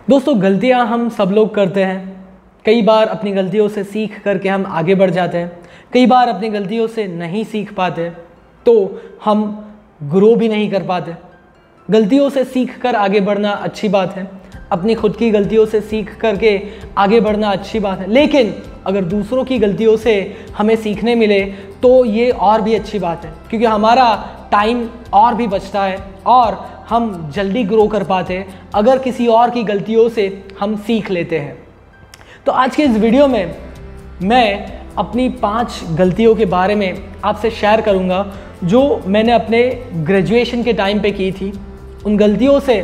दोस्तों, गलतियां हम सब लोग करते हैं। कई बार अपनी गलतियों से सीख करके हम आगे बढ़ जाते हैं, कई बार अपनी गलतियों से नहीं सीख पाते तो हम ग्रो भी नहीं कर पाते। गलतियों से सीख कर आगे बढ़ना अच्छी बात है, अपनी खुद की गलतियों से सीख करके आगे बढ़ना अच्छी बात है, लेकिन अगर दूसरों की गलतियों से हमें सीखने मिले तो ये और भी अच्छी बात है, क्योंकि हमारा टाइम और भी बचता है और हम जल्दी ग्रो कर पाते हैं अगर किसी और की गलतियों से हम सीख लेते हैं। तो आज के इस वीडियो में मैं अपनी 5 गलतियों के बारे में आपसे शेयर करूंगा जो मैंने अपने ग्रेजुएशन के टाइम पे की थी। उन गलतियों से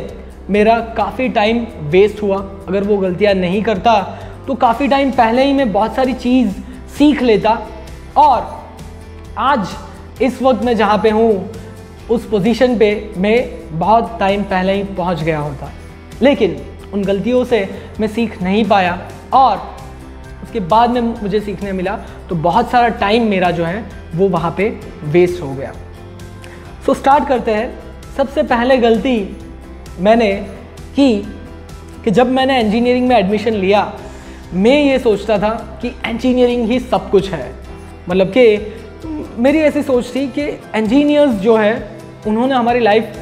मेरा काफ़ी टाइम वेस्ट हुआ। अगर वो गलतियां नहीं करता तो काफ़ी टाइम पहले ही मैं बहुत सारी चीज़ सीख लेता और आज इस वक्त मैं जहाँ पे हूँ उस पोजीशन पे मैं बहुत टाइम पहले ही पहुँच गया होता, लेकिन उन गलतियों से मैं सीख नहीं पाया और उसके बाद में मुझे सीखने मिला तो बहुत सारा टाइम मेरा जो है वो वहाँ पे वेस्ट हो गया। सो स्टार्ट करते हैं। सबसे पहले गलती मैंने की कि जब मैंने इंजीनियरिंग में एडमिशन लिया, मैं ये सोचता था कि इंजीनियरिंग ही सब कुछ है। मतलब कि मेरी ऐसी सोच थी कि इंजीनियर्स जो है उन्होंने हमारी लाइफ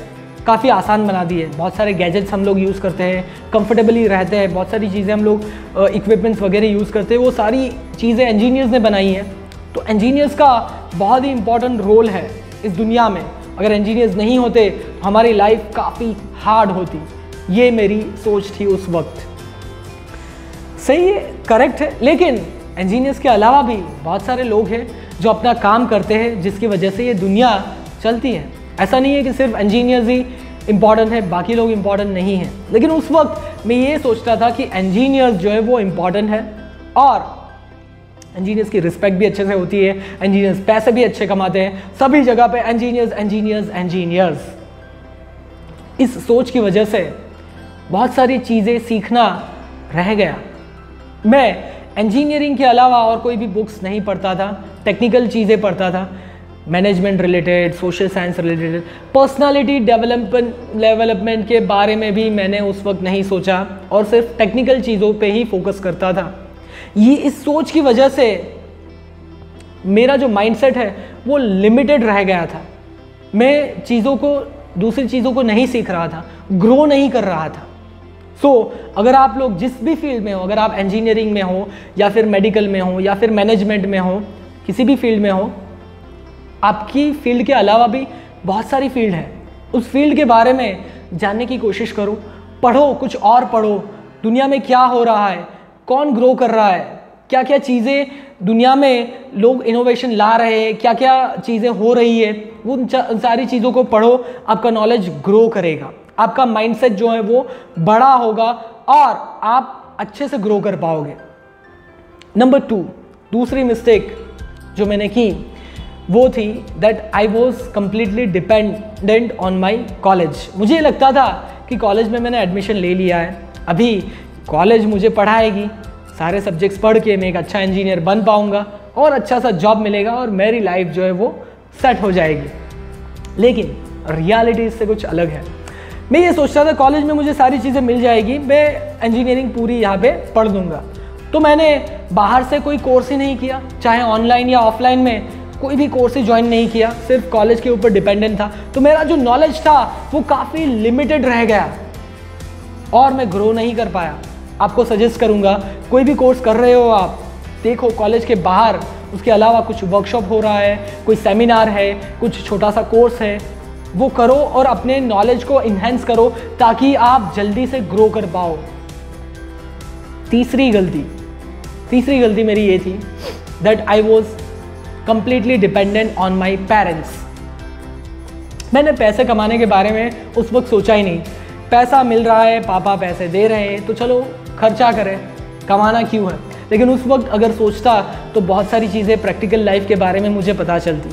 काफ़ी आसान बना दी है। बहुत सारे गैजेट्स हम लोग यूज़ करते हैं, कंफर्टेबली रहते हैं, बहुत सारी चीज़ें हम लोग इक्विपमेंट्स वगैरह यूज़ करते हैं, वो सारी चीज़ें इंजीनियर्स ने बनाई हैं। तो इंजीनियर्स का बहुत ही इम्पोर्टेंट रोल है इस दुनिया में। अगर इंजीनियर्स नहीं होते तो हमारी लाइफ काफ़ी हार्ड होती। ये मेरी सोच थी उस वक्त। सही है, करेक्ट है, लेकिन इंजीनियर्स के अलावा भी बहुत सारे लोग हैं जो अपना काम करते हैं जिसकी वजह से ये दुनिया चलती है। ऐसा नहीं है कि सिर्फ इंजीनियर्स ही इम्पॉर्टेंट है, बाकी लोग इम्पॉर्टेंट नहीं हैं। लेकिन उस वक्त मैं ये सोचता था कि इंजीनियर्स जो है वो इम्पॉर्टेंट है और इंजीनियर्स की रिस्पेक्ट भी अच्छे से होती है, इंजीनियर्स पैसे भी अच्छे कमाते हैं, सभी जगह पे इंजीनियर्स इंजीनियर्स इंजीनियर्स। इस सोच की वजह से बहुत सारी चीज़ें सीखना रह गया। मैं इंजीनियरिंग के अलावा और कोई भी बुक्स नहीं पढ़ता था, टेक्निकल चीज़ें पढ़ता था, management related, social science related, personality development के बारे में भी मैंने उस वक्त नहीं सोचा और सिर्फ टेक्निकल चीज़ों पे ही फोकस करता था। ये इस सोच की वजह से मेरा जो माइंडसेट है वो लिमिटेड रह गया था। मैं दूसरी चीज़ों को नहीं सीख रहा था, ग्रो नहीं कर रहा था। अगर आप लोग जिस भी फील्ड में हो, अगर आप इंजीनियरिंग में हो या फिर मेडिकल में हो या फिर मैनेजमेंट में हो, किसी भी फील्ड में हो, आपकी फील्ड के अलावा भी बहुत सारी फील्ड है। उस फील्ड के बारे में जानने की कोशिश करो, पढ़ो, कुछ और पढ़ो, दुनिया में क्या हो रहा है, कौन ग्रो कर रहा है, क्या क्या चीज़ें दुनिया में लोग इनोवेशन ला रहे हैं, क्या क्या चीज़ें हो रही है, वो सारी चीज़ों को पढ़ो। आपका नॉलेज ग्रो करेगा, आपका माइंडसेट जो है वो बड़ा होगा और आप अच्छे से ग्रो कर पाओगे। नंबर 2, दूसरी मिस्टेक जो मैंने की वो थी that I was completely dependent on my college. मुझे लगता था कि कॉलेज में मैंने एडमिशन ले लिया है, अभी कॉलेज मुझे पढ़ाएगी, सारे सब्जेक्ट्स पढ़ के मैं एक अच्छा इंजीनियर बन पाऊंगा और अच्छा सा जॉब मिलेगा और मेरी लाइफ जो है वो सेट हो जाएगी। लेकिन रियलिटी इससे कुछ अलग है। मैं ये सोचता था कॉलेज में मुझे सारी चीज़ें मिल जाएगी, मैं इंजीनियरिंग पूरी यहाँ पे पढ़ दूंगा। तो मैंने बाहर से कोई कोर्स ही नहीं किया, चाहे ऑनलाइन या ऑफलाइन में कोई भी कोर्स ही ज्वाइन नहीं किया, सिर्फ कॉलेज के ऊपर डिपेंडेंट था। तो मेरा जो नॉलेज था वो काफ़ी लिमिटेड रह गया और मैं ग्रो नहीं कर पाया। आपको सजेस्ट करूँगा, कोई भी कोर्स कर रहे हो आप, देखो कॉलेज के बाहर उसके अलावा कुछ वर्कशॉप हो रहा है, कोई सेमिनार है, कुछ छोटा सा कोर्स है, वो करो और अपने नॉलेज को इन्हेंस करो ताकि आप जल्दी से ग्रो कर पाओ। तीसरी गलती मेरी ये थी that I was completely dependent on my parents. मैंने पैसे कमाने के बारे में उस वक्त सोचा ही नहीं। पैसा मिल रहा है, पापा पैसे दे रहे हैं तो चलो खर्चा करें, कमाना क्यों है। लेकिन उस वक्त अगर सोचता तो बहुत सारी चीज़ें प्रैक्टिकल लाइफ के बारे में मुझे पता चलती।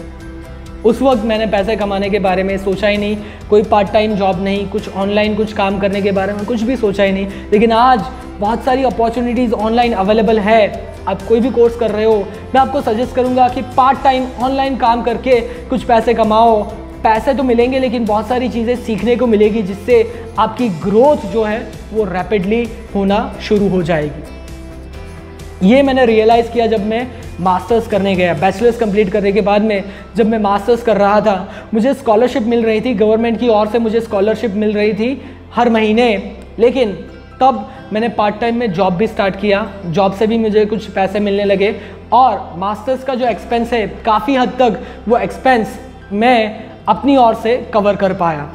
उस वक्त मैंने पैसे कमाने के बारे में सोचा ही नहीं, कोई पार्ट टाइम जॉब नहीं, कुछ ऑनलाइन कुछ काम करने के बारे में कुछ भी सोचा ही नहीं। लेकिन आज बहुत सारी अपॉर्चुनिटीज़ ऑनलाइन अवेलेबल है। आप कोई भी कोर्स कर रहे हो, मैं आपको सजेस्ट करूंगा कि पार्ट टाइम ऑनलाइन काम करके कुछ पैसे कमाओ। पैसे तो मिलेंगे लेकिन बहुत सारी चीज़ें सीखने को मिलेगी जिससे आपकी ग्रोथ जो है वो रैपिडली होना शुरू हो जाएगी। ये मैंने रियलाइज़ किया जब मैं मास्टर्स करने गया। बैचलर्स कंप्लीट करने के बाद में जब मैं मास्टर्स कर रहा था, मुझे स्कॉलरशिप मिल रही थी, गवर्नमेंट की ओर से मुझे स्कॉलरशिप मिल रही थी हर महीने। लेकिन तब मैंने पार्ट टाइम में जॉब भी स्टार्ट किया, जॉब से भी मुझे कुछ पैसे मिलने लगे और मास्टर्स का जो एक्सपेंस है काफ़ी हद तक वो एक्सपेंस मैं अपनी ओर से कवर कर पाया।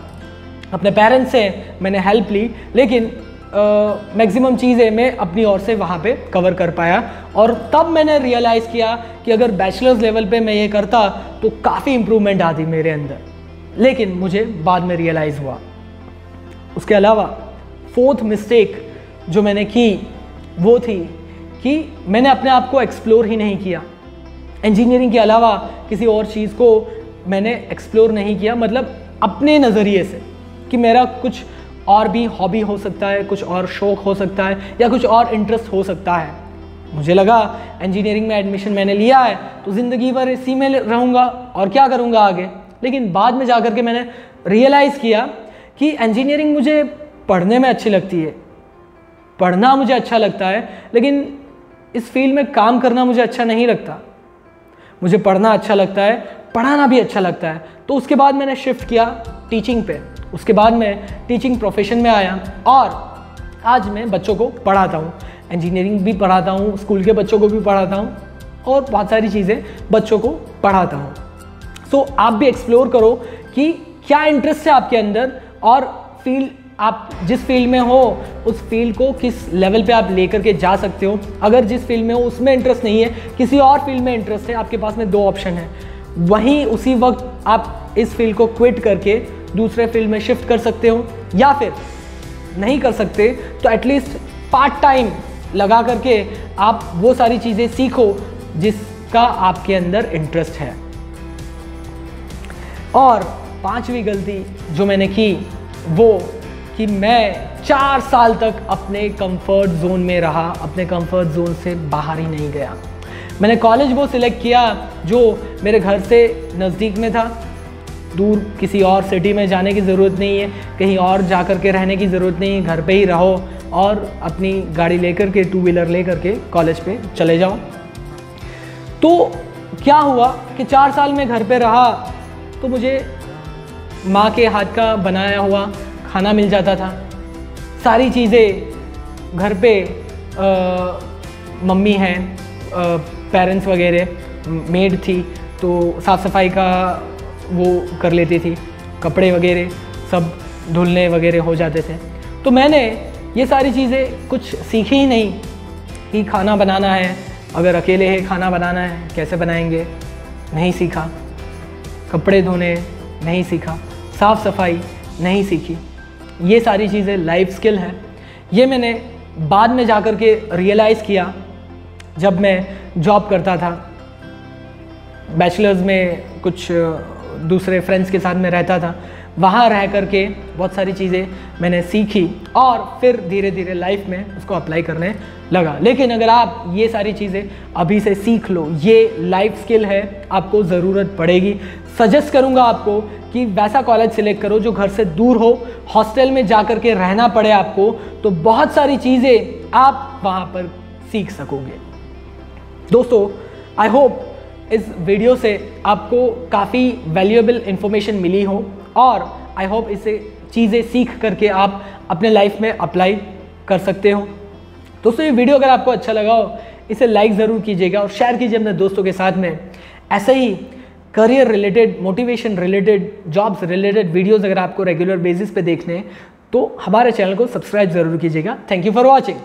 अपने पेरेंट्स से मैंने हेल्प ली, लेकिन मैक्सिमम चीज़ें मैं अपनी ओर से वहाँ पे कवर कर पाया। और तब मैंने रियलाइज़ किया कि अगर बैचलर्स लेवल पे मैं ये करता तो काफ़ी इम्प्रूवमेंट आती मेरे अंदर। लेकिन मुझे बाद में रियलाइज़ हुआ। उसके अलावा फोर्थ मिस्टेक जो मैंने की वो थी कि मैंने अपने आप को एक्सप्लोर ही नहीं किया। इंजीनियरिंग के अलावा किसी और चीज़ को मैंने एक्सप्लोर नहीं किया, मतलब अपने नज़रिए से कि मेरा कुछ और भी हॉबी हो सकता है, कुछ और शौक़ हो सकता है या कुछ और इंटरेस्ट हो सकता है। मुझे लगा इंजीनियरिंग में एडमिशन मैंने लिया है तो ज़िंदगी भर इसी में रहूँगा और क्या करूँगा आगे। लेकिन बाद में जा कर के मैंने रियलाइज़ किया कि इंजीनियरिंग मुझे पढ़ने में अच्छी लगती है, पढ़ना मुझे अच्छा लगता है, लेकिन इस फील्ड में काम करना मुझे अच्छा नहीं लगता। मुझे पढ़ना अच्छा लगता है, पढ़ाना भी अच्छा लगता है। तो उसके बाद मैंने शिफ्ट किया टीचिंग पे। उसके बाद मैं टीचिंग प्रोफेशन में आया और आज मैं बच्चों को पढ़ाता हूँ, इंजीनियरिंग भी पढ़ाता हूँ, स्कूल के बच्चों को भी पढ़ाता हूँ और बहुत सारी चीज़ें बच्चों को पढ़ाता हूँ। सो आप भी एक्सप्लोर करो कि क्या इंटरेस्ट है आपके अंदर और फील्ड, आप जिस फील्ड में हो उस फील्ड को किस लेवल पे आप लेकर के जा सकते हो। अगर जिस फील्ड में हो उसमें इंटरेस्ट नहीं है, किसी और फील्ड में इंटरेस्ट है, आपके पास में दो ऑप्शन है। वहीं उसी वक्त आप इस फील्ड को क्विट करके दूसरे फील्ड में शिफ्ट कर सकते हो, या फिर नहीं कर सकते तो एटलीस्ट पार्ट टाइम लगा करके आप वो सारी चीज़ें सीखो जिसका आपके अंदर इंटरेस्ट है। और पांचवी गलती जो मैंने की वो कि मैं 4 साल तक अपने कंफर्ट जोन में रहा, अपने कंफर्ट जोन से बाहर ही नहीं गया। मैंने कॉलेज वो सिलेक्ट किया जो मेरे घर से नज़दीक में था, दूर किसी और सिटी में जाने की ज़रूरत नहीं है, कहीं और जा कर के रहने की ज़रूरत नहीं है, घर पे ही रहो और अपनी गाड़ी लेकर के, 2 व्हीलर लेकर के कॉलेज पे चले जाओ। तो क्या हुआ कि 4 साल में घर पे रहा तो मुझे माँ के हाथ का बनाया हुआ खाना मिल जाता था। सारी चीज़ें घर पे मम्मी हैं, पेरेंट्स वगैरह, मेड थी तो साफ़ सफाई का वो कर लेती थी, कपड़े वगैरह सब धुलने वगैरह हो जाते थे। तो मैंने ये सारी चीज़ें कुछ सीखी ही नहीं कि खाना बनाना है, अगर अकेले है खाना बनाना है कैसे बनाएंगे, नहीं सीखा। कपड़े धोने नहीं सीखा, साफ़ सफाई नहीं सीखी। ये सारी चीज़ें लाइफ स्किल है। ये मैंने बाद में जा कर के रियलाइज़ किया जब मैं जॉब करता था। बैचलर्स में कुछ दूसरे फ्रेंड्स के साथ में रहता था, वहाँ रह कर के बहुत सारी चीज़ें मैंने सीखी और फिर धीरे धीरे लाइफ में उसको अप्लाई करने लगा। लेकिन अगर आप ये सारी चीज़ें अभी से सीख लो, ये लाइफ स्किल है, आपको ज़रूरत पड़ेगी। सजेस्ट करूँगा आपको कि वैसा कॉलेज सिलेक्ट करो जो घर से दूर हो, हॉस्टल में जा कर के रहना पड़े आपको, तो बहुत सारी चीज़ें आप वहाँ पर सीख सकोगे। दोस्तों, आई होप इस वीडियो से आपको काफ़ी वैल्यूएबल इन्फॉर्मेशन मिली हो और आई होप इसे चीज़ें सीख करके आप अपने लाइफ में अप्लाई कर सकते हो। दोस्तों, ये वीडियो अगर आपको अच्छा लगा हो इसे लाइक ज़रूर कीजिएगा और शेयर कीजिए अपने दोस्तों के साथ में। ऐसे ही career related, motivation related, jobs related videos अगर आपको रेगुलर बेसिस पे देखने हैं तो हमारे चैनल को सब्सक्राइब ज़रूर कीजिएगा। Thank you for watching.